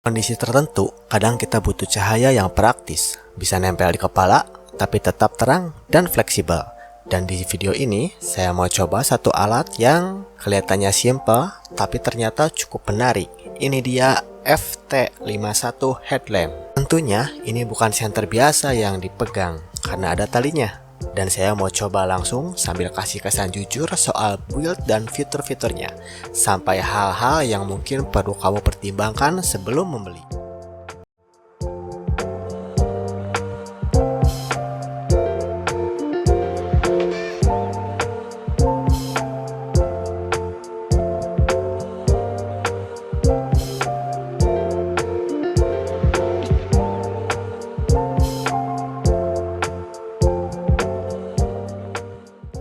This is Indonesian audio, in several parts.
Kondisi tertentu, kadang kita butuh cahaya yang praktis, bisa nempel di kepala, tapi tetap terang dan fleksibel. Dan di video ini, saya mau coba satu alat yang kelihatannya simple, tapi ternyata cukup menarik. Ini dia FT51 headlamp. Tentunya, ini bukan senter biasa yang dipegang, karena ada talinya. Dan saya mau coba langsung sambil kasih kesan jujur soal build dan fitur-fiturnya, sampai hal-hal yang mungkin perlu kamu pertimbangkan sebelum membeli.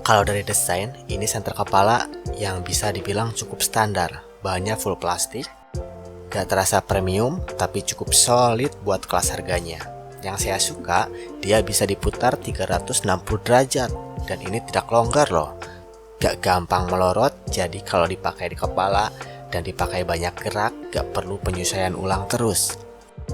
Kalau dari desain, ini senter kepala yang bisa dibilang cukup standar. Bahannya full plastik, gak terasa premium, tapi cukup solid buat kelas harganya. Yang saya suka, dia bisa diputar 360 derajat, dan ini tidak longgar loh. Gak gampang melorot, jadi kalau dipakai di kepala dan dipakai banyak gerak, gak perlu penyesuaian ulang terus.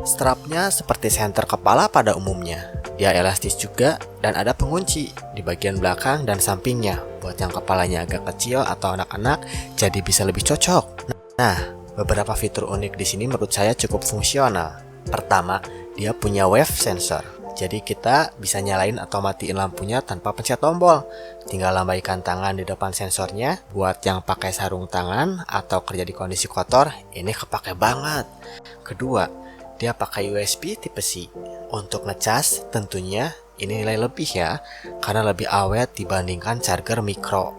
Strapnya seperti senter kepala pada umumnya. Dia elastis juga dan ada pengunci di bagian belakang dan sampingnya. Buat yang kepalanya agak kecil atau anak-anak, jadi bisa lebih cocok. Nah, beberapa fitur unik di sini menurut saya cukup fungsional. Pertama, dia punya wave sensor. Jadi kita bisa nyalain atau matiin lampunya tanpa pencet tombol. Tinggal lambaikan tangan di depan sensornya. Buat yang pakai sarung tangan atau kerja di kondisi kotor, ini kepake banget. Kedua, dia pakai USB tipe C. Untuk ngecas tentunya ini nilai lebih ya, karena lebih awet dibandingkan charger micro.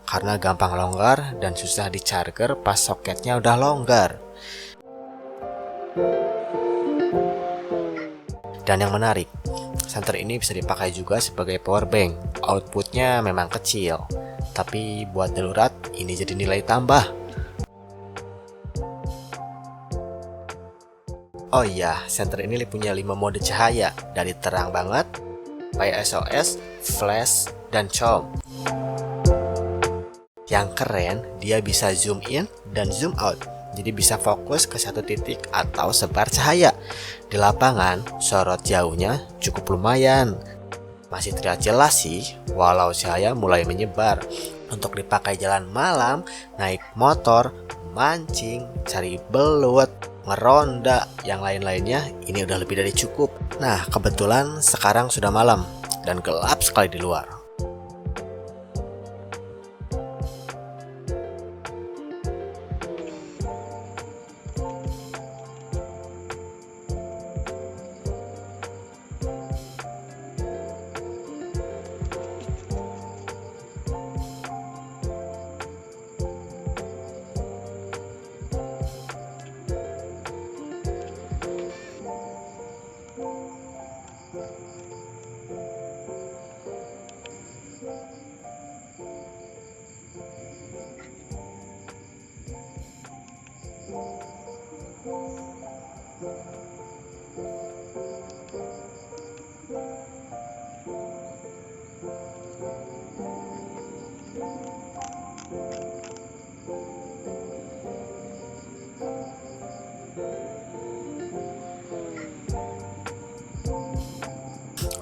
Karena gampang longgar dan susah di charger pas soketnya udah longgar. Dan yang menarik, senter ini bisa dipakai juga sebagai power bank. Outputnya memang kecil, tapi buat darurat ini jadi nilai tambah. Oh iya, senter ini punya 5 mode cahaya, dari terang banget, PSOS, flash, dan COM. Yang keren, dia bisa zoom in dan zoom out, jadi bisa fokus ke satu titik atau sebar cahaya. Di lapangan, sorot jauhnya cukup lumayan. Masih terlihat jelas sih, walau cahaya mulai menyebar. Untuk dipakai jalan malam, naik motor, mancing, cari belut, ngeronda, yang lain-lainnya, ini udah lebih dari cukup. Nah, kebetulan sekarang sudah malam dan gelap sekali di luar.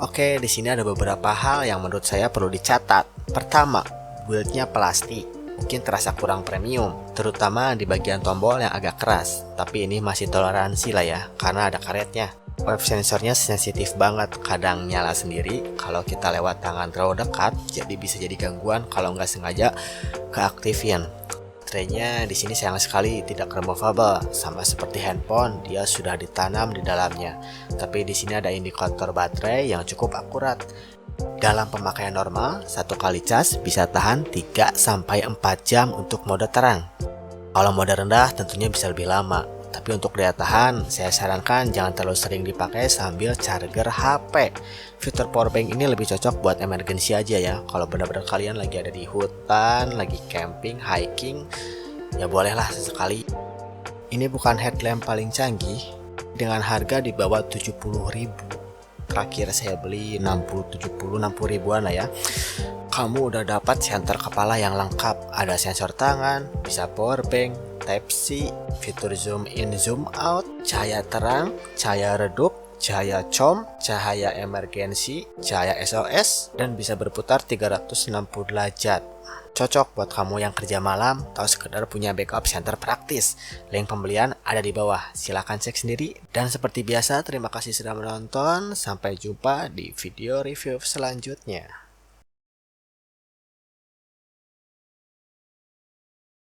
Oke, di sini ada beberapa hal yang menurut saya perlu dicatat. Pertama, build-nya plastik. Mungkin terasa kurang premium, terutama di bagian tombol yang agak keras. Tapi ini masih toleransi lah ya, karena ada karetnya. Wave sensornya sensitif banget, kadang nyala sendiri kalau kita lewat tangan terlalu dekat, jadi bisa jadi gangguan kalau nggak sengaja keaktifin. Baterainya di sini sayang sekali tidak removable, sama seperti handphone, dia sudah ditanam di dalamnya. Tapi di sini ada indikator baterai yang cukup akurat. Dalam pemakaian normal, satu kali cas bisa tahan 3-4 jam untuk mode terang. Kalau mode rendah tentunya bisa lebih lama. Tapi untuk daya tahan, saya sarankan jangan terlalu sering dipakai sambil charger HP. Fitur powerbank ini lebih cocok buat emergency aja ya. Kalau benar-benar kalian lagi ada di hutan, lagi camping, hiking, ya bolehlah sesekali. Ini bukan headlamp paling canggih, dengan harga di bawah 70.000. Terakhir saya beli 60 ribuan lah ya. Kamu udah dapat senter kepala yang lengkap, ada sensor tangan, bisa power bank, Type-C, fitur zoom in zoom out, cahaya terang, cahaya redup, cahaya COM, cahaya emergensi, cahaya SOS, dan bisa berputar 360 derajat. Cocok buat kamu yang kerja malam atau sekedar punya backup center praktis. Link pembelian ada di bawah, silahkan cek sendiri. Dan seperti biasa, terima kasih sudah menonton. Sampai jumpa di video review selanjutnya.